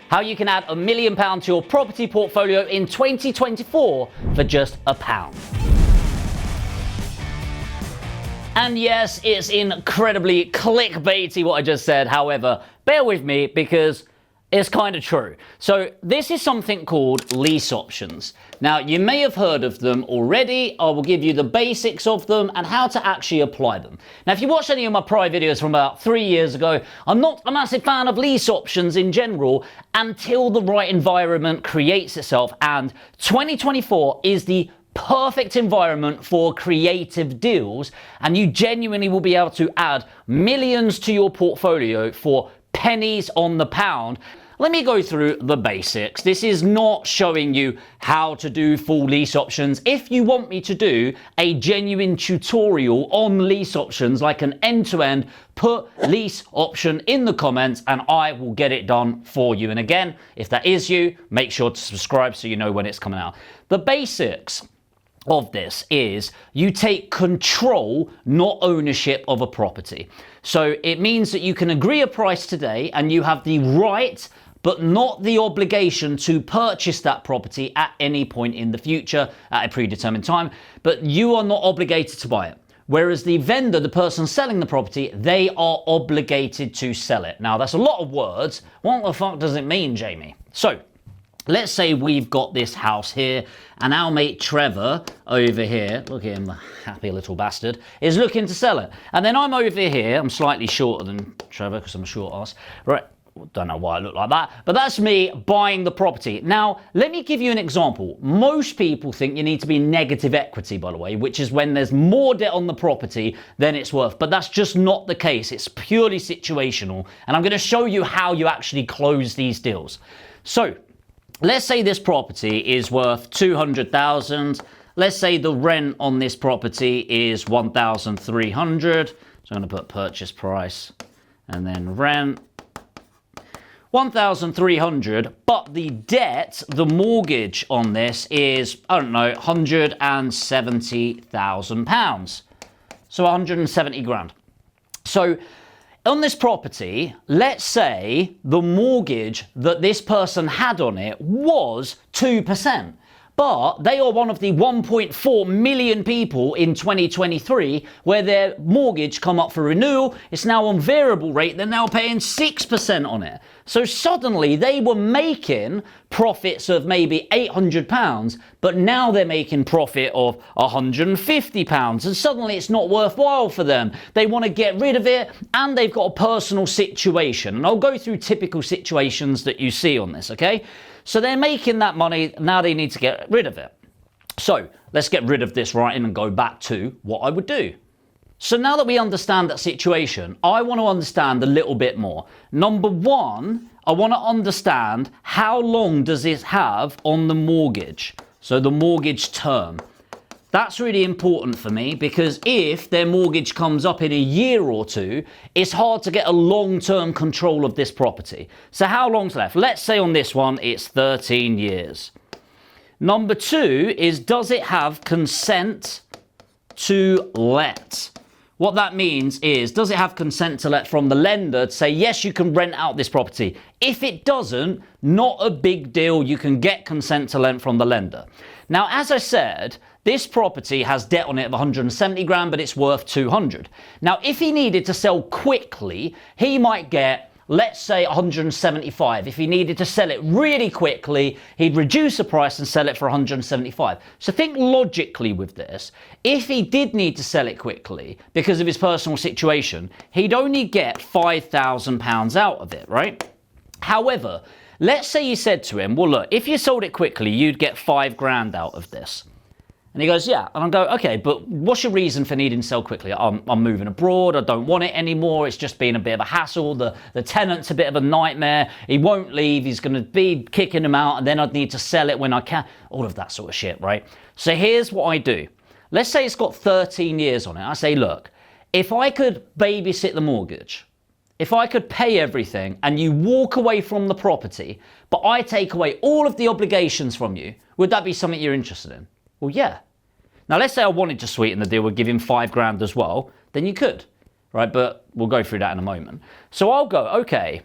how you can add £1 million to your property portfolio in 2024 for just £1. And yes, it's incredibly clickbaity what I just said. However, bear with me because it's kind of true. So this is something called lease options. Now, you may have heard of them already. I will give you the basics of them and how to actually apply them. Now, if you watched any of my prior videos from about 3 years ago, I'm not a massive fan of lease options in general until the right environment creates itself. And 2024 is the perfect environment for creative deals, and you genuinely will be able to add millions to your portfolio for pennies on the pound. Let me go through the basics. This is not showing you how to do full lease options. If you want me to do a genuine tutorial on lease options, like an end-to-end, put lease option in the comments and I will get it done for you. And again, if that is you, make sure to subscribe so you know when it's coming out. The basics of this is you take control, not ownership of a property. So it means that you can agree a price today and you have the right but not the obligation to purchase that property at any point in the future at a predetermined time, but you are not obligated to buy it. Whereas the vendor, the person selling the property, they are obligated to sell it. Now, that's a lot of words. What the fuck does it mean, Jamie? So, let's say we've got this house here and our mate Trevor over here, look at him, the happy little bastard, is looking to sell it. And then I'm over here, I'm slightly shorter than Trevor because I'm a short ass. Right, don't know why I look like that, but that's me buying the property. Now, let me give you an example. Most people think you need to be negative equity, by the way, which is when there's more debt on the property than it's worth. But that's just not the case. It's purely situational. And I'm going to show you how you actually close these deals. So, let's say this property is worth 200,000. Let's say the rent on this property is 1,300. So I'm going to put purchase price and then rent. 1,300, but the debt, the mortgage on this is, I don't know, £170,000. So 170 grand. So on this property, let's say the mortgage that this person had on it was 2%. But they are one of the 1.4 million people in 2023 where their mortgage come up for renewal. It's now on variable rate. They're now paying 6% on it. So suddenly they were making profits of maybe £800, but now they're making profit of £150. And suddenly it's not worthwhile for them. They want to get rid of it and they've got a personal situation. And I'll go through typical situations that you see on this, okay? So they're making that money, now they need to get rid of it. So let's get rid of this writing and go back to what I would do. So now that we understand that situation, I want to understand a little bit more. Number one, I want to understand how long does this have on the mortgage? So the mortgage term. That's really important for me because if their mortgage comes up in a year or two, it's hard to get a long-term control of this property. So how long's left? Let's say on this one, it's 13 years. Number two is, does it have consent to let? What that means is, does it have consent to let from the lender to say, yes, you can rent out this property? If it doesn't, not a big deal. You can get consent to let from the lender. Now, as I said, this property has debt on it of 170 grand, but it's worth 200. Now, if he needed to sell quickly, he might get, let's say, 175. If he needed to sell it really quickly, he'd reduce the price and sell it for 175. So think logically with this. If he did need to sell it quickly because of his personal situation, he'd only get £5,000 out of it, right? However, let's say you said to him, well, look, if you sold it quickly, you'd get 5 grand out of this. And he goes, yeah. And I go, okay, but what's your reason for needing to sell quickly? I'm moving abroad. I don't want it anymore. It's just been a bit of a hassle. The tenant's a bit of a nightmare. He won't leave. He's going to be kicking him out. And then I'd need to sell it when I can. All of that sort of shit, right? So here's what I do. Let's say it's got 13 years on it. I say, look, if I could babysit the mortgage, if I could pay everything and you walk away from the property, but I take away all of the obligations from you, would that be something you're interested in? Well, yeah. Now, let's say I wanted to sweeten the deal with give him 5 grand as well, then you could, right? But we'll go through that in a moment. So I'll go, okay,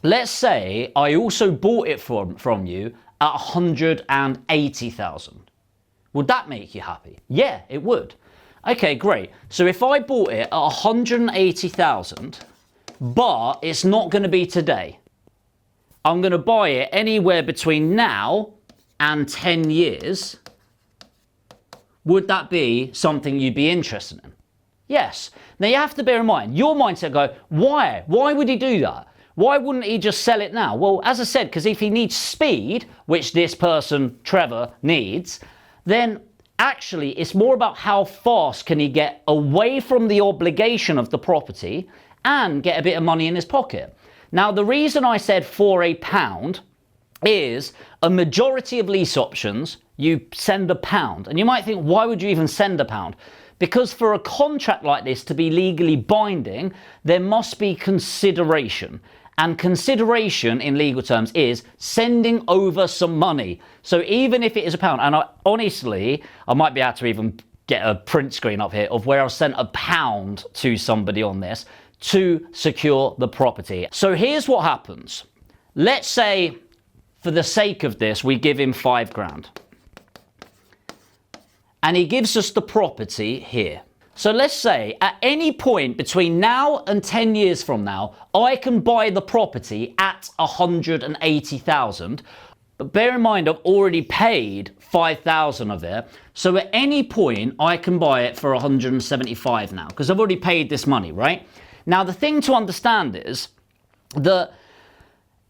let's say I also bought it from you at 180,000. Would that make you happy? Yeah, it would. Okay, great. So if I bought it at 180,000, but it's not going to be today, I'm going to buy it anywhere between now and 10 years, would that be something you'd be interested in? Yes. Now you have to bear in mind, your mindset go, why? Why would he do that? Why wouldn't he just sell it now? Well, as I said, because if he needs speed, which this person, Trevor, needs, then actually it's more about how fast can he get away from the obligation of the property and get a bit of money in his pocket. Now, the reason I said for a pound is a majority of lease options, you send a pound. And you might think, why would you even send a pound? Because for a contract like this to be legally binding, there must be consideration. And consideration in legal terms is sending over some money. So even if it is a pound, and honestly, I might be able to even get a print screen up here of where I've sent a pound to somebody on this to secure the property. So here's what happens. Let's say, for the sake of this, we give him 5 grand. And he gives us the property here. So let's say at any point between now and 10 years from now, I can buy the property at 180,000. But bear in mind, I've already paid 5,000 of it. So at any point, I can buy it for 175 now, because I've already paid this money, right? Now, the thing to understand is that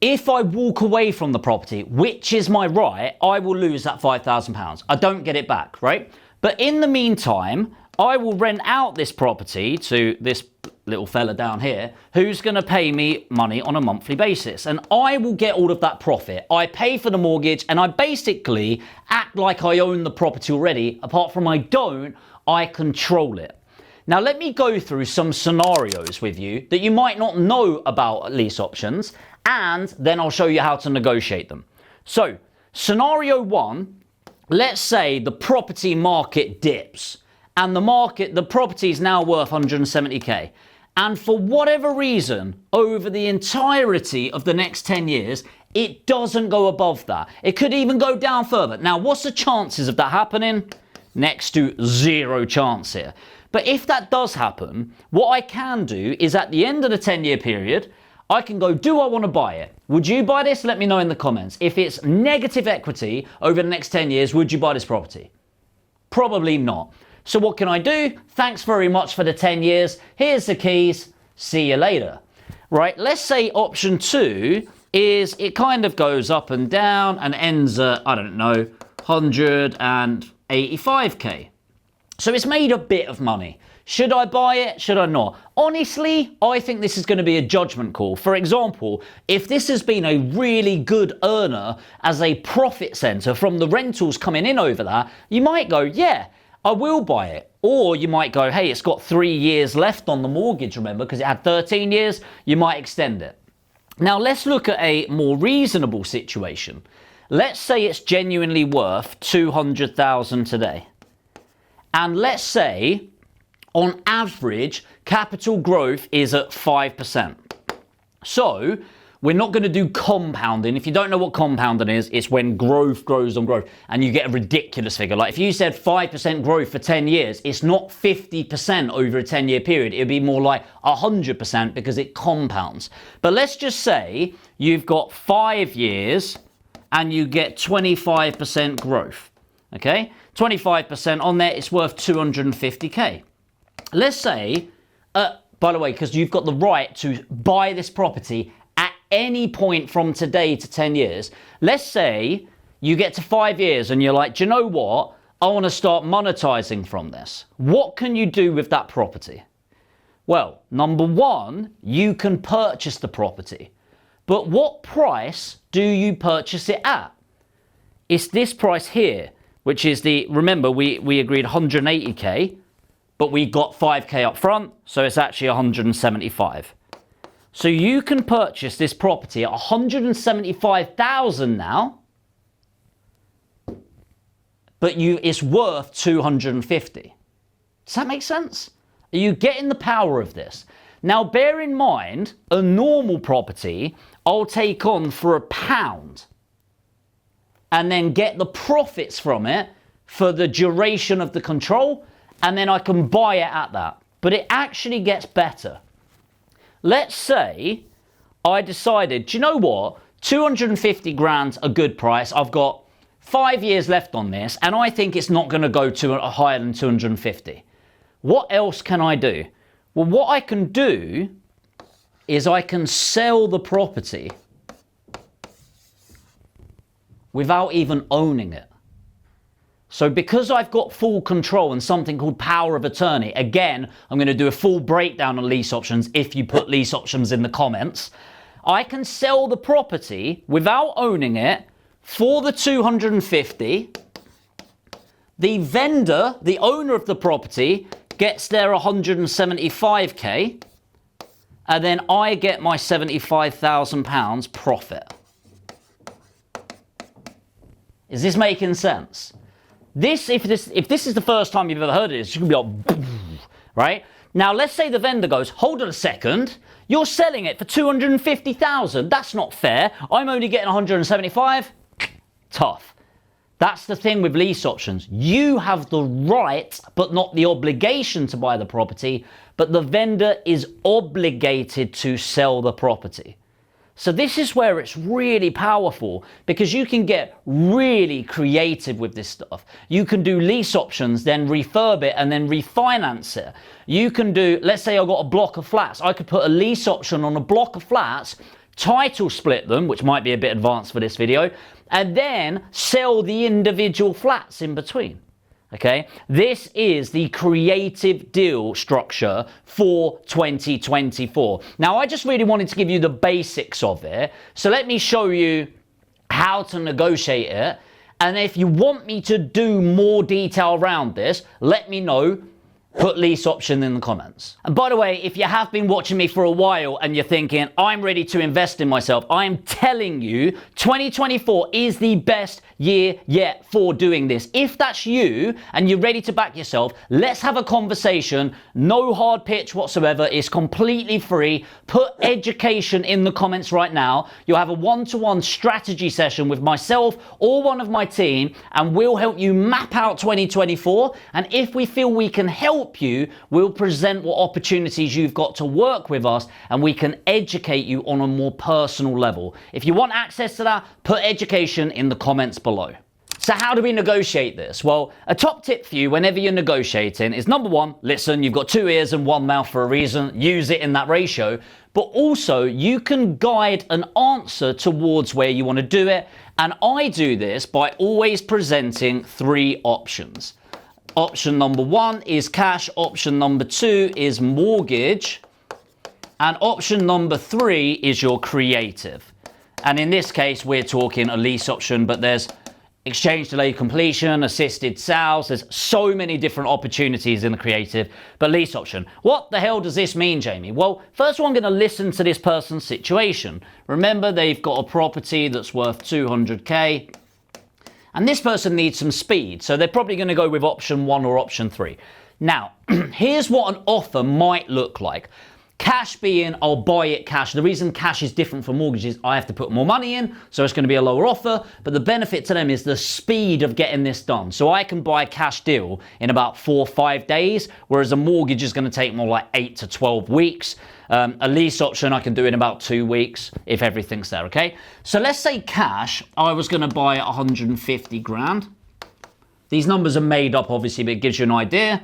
if I walk away from the property, which is my right, I will lose that £5,000. I don't get it back, right? But in the meantime, I will rent out this property to this little fella down here who's going to pay me money on a monthly basis. And I will get all of that profit. I pay for the mortgage and I basically act like I own the property already. Apart from I don't, I control it. Now, let me go through some scenarios with you that you might not know about lease options, and then I'll show you how to negotiate them. So, scenario 1, let's say the property market dips and the property is now worth 170k. And for whatever reason, over the entirety of the next 10 years, it doesn't go above that. It could even go down further. Now, what's the chances of that happening? Next to 0 chance here. But if that does happen, what I can do is at the end of the 10-year period, I can go, do I want to buy it? Would you buy this? Let me know in the comments. If it's negative equity over the next 10 years, would you buy this property? Probably not. So what can I do? Thanks very much for the 10 years. Here's the keys. See you later. Right? Let's say option 2 is it kind of goes up and down and ends at, I don't know, 185k. So it's made a bit of money. Should I buy it? Should I not? Honestly, I think this is going to be a judgment call. For example, if this has been a really good earner as a profit center from the rentals coming in over that, you might go, yeah, I will buy it. Or you might go, hey, it's got 3 years left on the mortgage, remember, because it had 13 years, you might extend it. Now let's look at a more reasonable situation. Let's say it's genuinely worth 200,000 today. And let's say, on average, capital growth is at 5%. So, we're not going to do compounding. If you don't know what compounding is, it's when growth grows on growth and you get a ridiculous figure. Like if you said 5% growth for 10 years, it's not 50% over a 10-year period. It'd be more like 100% because it compounds. But let's just say you've got 5 years and you get 25% growth. Okay? 25% on there, it's worth 250k. Let's say, by the way, because you've got the right to buy this property at any point from today to 10 years. Let's say you get to 5 years and you're like, do you know what? I want to start monetizing from this. What can you do with that property? Well, number 1, you can purchase the property. But what price do you purchase it at? It's this price here, which is remember, we agreed 180k. But we got 5k up front, so it's actually 175. So you can purchase this property at 175,000 now, but it's worth 250. Does that make sense? Are you getting the power of this? Now, bear in mind, a normal property I'll take on for £1 and then get the profits from it for the duration of the control, and then I can buy it at that. But it actually gets better. Let's say I decided, do you know what? 250 grand's a good price. I've got 5 years left on this, and I think it's not going to go to higher than 250. What else can I do? Well, what I can do is I can sell the property without even owning it. So because I've got full control and something called power of attorney, again, I'm going to do a full breakdown on lease options if you put lease options in the comments. I can sell the property without owning it for the 250. The vendor, the owner of the property, gets their 175k, and then I get my £75,000 profit. Is this making sense? If this is the first time you've ever heard of this, you can be like, right? Now, let's say the vendor goes, hold on a second, you're selling it for 250,000. That's not fair. I'm only getting 175. Tough. That's the thing with lease options. You have the right, but not the obligation to buy the property, but the vendor is obligated to sell the property. So this is where it's really powerful, because you can get really creative with this stuff. You can do lease options, then refurb it and then refinance it. You can do, let's say I've got a block of flats. I could put a lease option on a block of flats, title split them, which might be a bit advanced for this video, and then sell the individual flats in between. Okay, this is the creative deal structure for 2024. Now, I just really wanted to give you the basics of it. So let me show you how to negotiate it. And if you want me to do more detail around this, let me know. Put lease option in the comments. And by the way, if you have been watching me for a while and you're thinking, I'm ready to invest in myself, I'm telling you, 2024 is the best year yet for doing this. If that's you and you're ready to back yourself, let's have a conversation. No hard pitch whatsoever. It's completely free. Put education in the comments right now. You'll have a one-to-one strategy session with myself or one of my team, and we'll help you map out 2024. And if we feel we can help you, we'll present what opportunities you've got to work with us, and we can educate you on a more personal level. If you want access to that, put education in the comments below. So how do we negotiate this? Well, a top tip for you whenever you're negotiating is, number one, listen, you've got 2 ears and 1 mouth for a reason. Use it in that ratio. But also, you can guide an answer towards where you want to do it. And I do this by always presenting 3 options. Option number 1 is cash, option number 2 is mortgage, and option number 3 is your creative. And in this case, we're talking a lease option, but there's exchange delay completion, assisted sales, there's so many different opportunities in the creative, but lease option. What the hell does this mean, Jamie? Well, first of all, I'm going to listen to this person's situation. Remember, they've got a property that's worth 200k. And this person needs some speed, so they're probably going to go with option 1 or option 3. Now, here's what an offer might look like. Cash being, I'll buy it cash. The reason cash is different from mortgages, I have to put more money in, so it's going to be a lower offer, but the benefit to them is the speed of getting this done. So I can buy a cash deal in about 4 or 5 days, whereas a mortgage is going to take more like 8 to 12 weeks. A lease option I can do in about 2 weeks if everything's there, okay? So let's say cash, I was going to buy 150 grand. These numbers are made up, obviously, but it gives you an idea.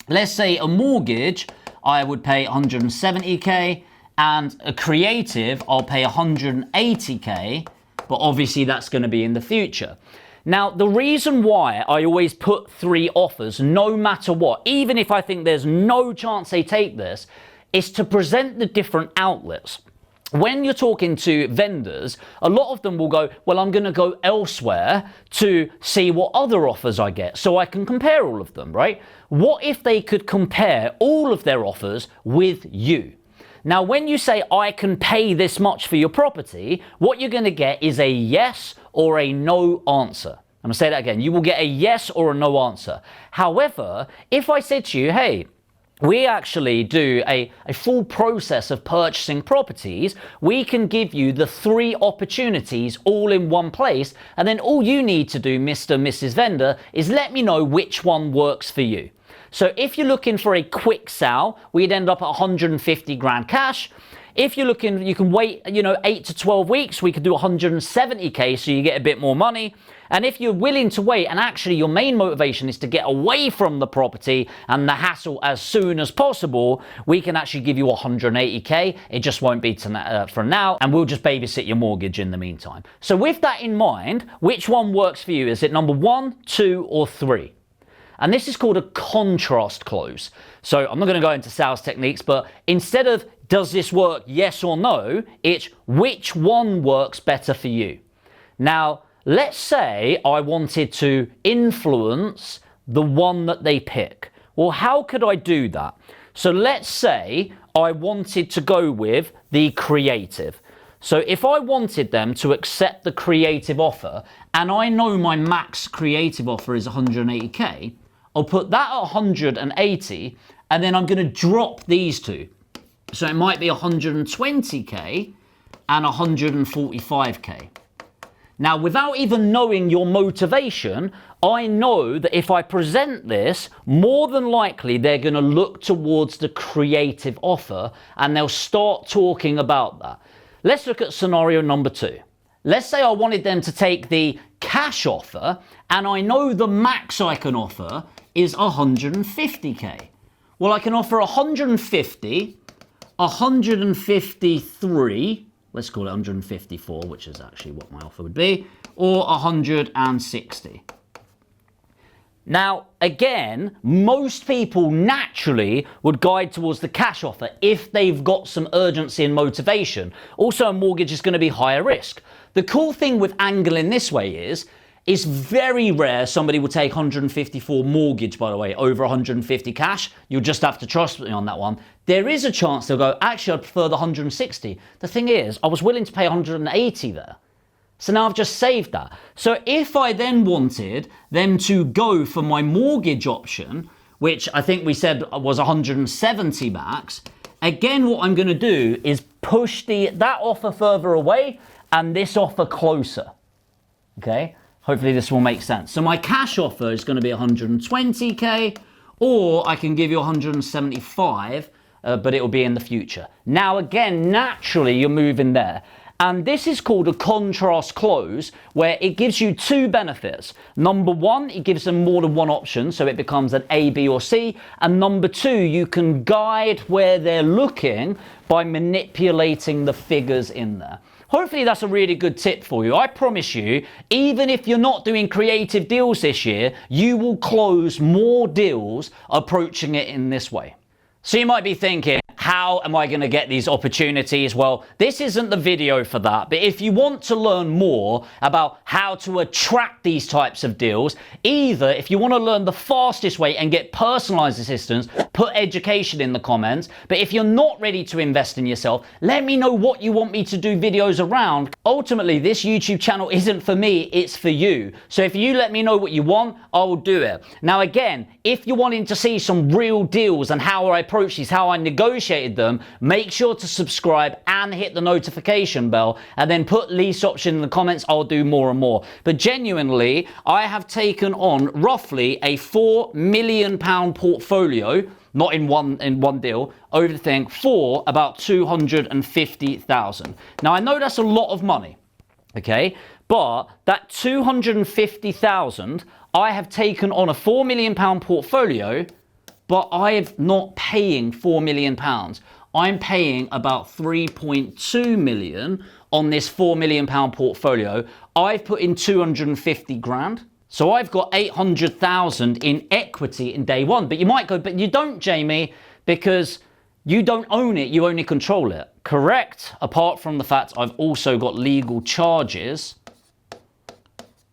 Let's say a mortgage, I would pay 170k, and a creative, I'll pay 180k, but obviously that's going to be in the future. Now, the reason why I always put 3 offers, no matter what, even if I think there's no chance they take this, is to present the different outlets. When you're talking to vendors, a lot of them will go, well, I'm going to go elsewhere to see what other offers I get so I can compare all of them, right? What if they could compare all of their offers with you? Now, when you say, I can pay this much for your property, what you're going to get is a yes or a no answer. I'm going to say that again. You will get a yes or a no answer. However, if I said to you, hey, we actually do a full process of purchasing properties. We can give you the 3 opportunities all in one place, and then all you need to do, Mr. and Mrs. Vendor, is let me know which one works for you. So if you're looking for a quick sale, we'd end up at 150 grand cash. If you're looking, you can wait, 8 to 12 weeks, we could do 170k, so you get a bit more money. And if you're willing to wait, and actually your main motivation is to get away from the property and the hassle as soon as possible, we can actually give you 180k. It just won't be for now, and we'll just babysit your mortgage in the meantime. So with that in mind, which one works for you? Is it number 1, 2, or 3? And this is called a contrast close. So I'm not going to go into sales techniques, but instead of does this work, yes or no, it's which one works better for you. Now, let's say I wanted to influence the one that they pick. Well, how could I do that? So let's say I wanted to go with the creative. So if I wanted them to accept the creative offer, and I know my max creative offer is 180k, I'll put that at 180, and then I'm going to drop these two. So it might be 120k and 145k. Now, without even knowing your motivation, I know that if I present this, more than likely they're going to look towards the creative offer and they'll start talking about that. Let's look at scenario number 2. Let's say I wanted them to take the cash offer and I know the max I can offer is 150k. Well, I can offer 150, 153, let's call it 154, which is actually what my offer would be, or 160. Now, again, most people naturally would guide towards the cash offer if they've got some urgency and motivation. Also, a mortgage is going to be higher risk. The cool thing with angling this way is it's very rare somebody will take 154 mortgage, by the way, over 150 cash. You'll just have to trust me on that one. There is a chance they'll go, actually, I'd prefer the 160. The thing is, I was willing to pay 180 there. So now I've just saved that. So if I then wanted them to go for my mortgage option, which I think we said was 170 max, again, what I'm going to do is push that offer further away and this offer closer. Okay? Hopefully this will make sense. So my cash offer is going to be 120k, or I can give you 175, but it will be in the future. Now again, naturally you're moving there. And this is called a contrast close, where it gives you 2 benefits. Number 1, it gives them more than one option, so it becomes an A, B, or C. And number 2, you can guide where they're looking by manipulating the figures in there. Hopefully that's a really good tip for you. I promise you, even if you're not doing creative deals this year, you will close more deals approaching it in this way. So you might be thinking, how am I going to get these opportunities? Well, this isn't the video for that, but if you want to learn more about how to attract these types of deals, either if you want to learn the fastest way and get personalized assistance, put education in the comments. But if you're not ready to invest in yourself, let me know what you want me to do videos around. Ultimately, this YouTube channel isn't for me, it's for you. So if you let me know what you want, I will do it. Now again, if you're wanting to see some real deals and how I approach these, how I negotiated them, make sure to subscribe and hit the notification bell, and then put lease option in the comments. I'll do more and more. But genuinely, I have taken on roughly a £4 million portfolio, not in one deal, over the thing, for about 250,000. Now I know that's a lot of money, okay, but that 250,000, I have taken on a £4 million portfolio, but I'm not paying £4 million. I'm paying about 3.2 million on this £4 million portfolio. I've put in 250 grand. So I've got 800,000 in equity in day one. But you might go, but you don't, Jamie, because you don't own it, you only control it. Correct, apart from the fact I've also got legal charges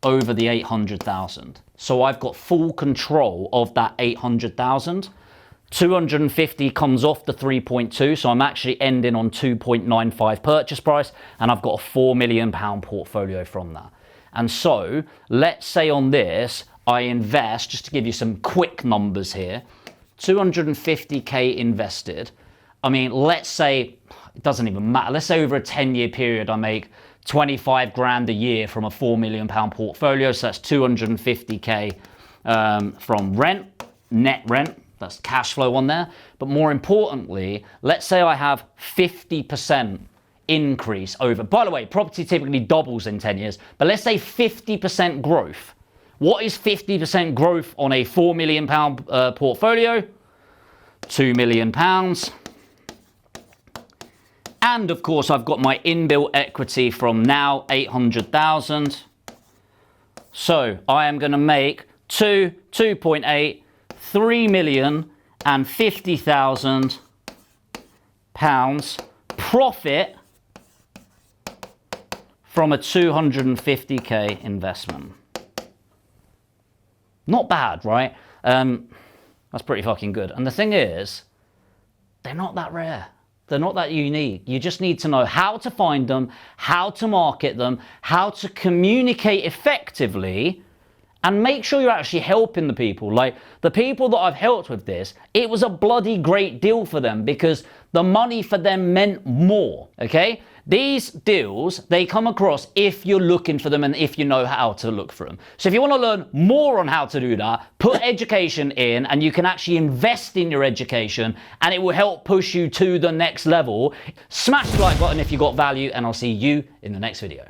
over the 800,000. So I've got full control of that 800,000. 250 comes off the 3.2, so I'm actually ending on 2.95 purchase price, and I've got a £4 million portfolio from that. And so let's say on this, I invest, just to give you some quick numbers here, 250k invested. I mean, let's say, it doesn't even matter. Let's say over a 10-year period, I make 25 grand a year from a £4 million portfolio. So that's 250k from rent, net rent. That's cash flow on there. But more importantly, let's say I have 50% increase over. By the way, property typically doubles in 10 years, but let's say 50% growth. What is 50% growth on a £4 million portfolio? £2 million. And of course, I've got my inbuilt equity from now, 800,000. So I am going to make 2.8, 3,050,000 pounds profit from a 250k investment. Not bad, right? That's pretty fucking good. And the thing is, they're not that rare. They're not that unique. You just need to know how to find them, how to market them, how to communicate effectively, and make sure you're actually helping the people. Like the people that I've helped with this, it was a bloody great deal for them because the money for them meant more, okay? These deals, they come across if you're looking for them and if you know how to look for them. So if you want to learn more on how to do that, put education in and you can actually invest in your education and it will help push you to the next level. Smash the like button if you got value and I'll see you in the next video.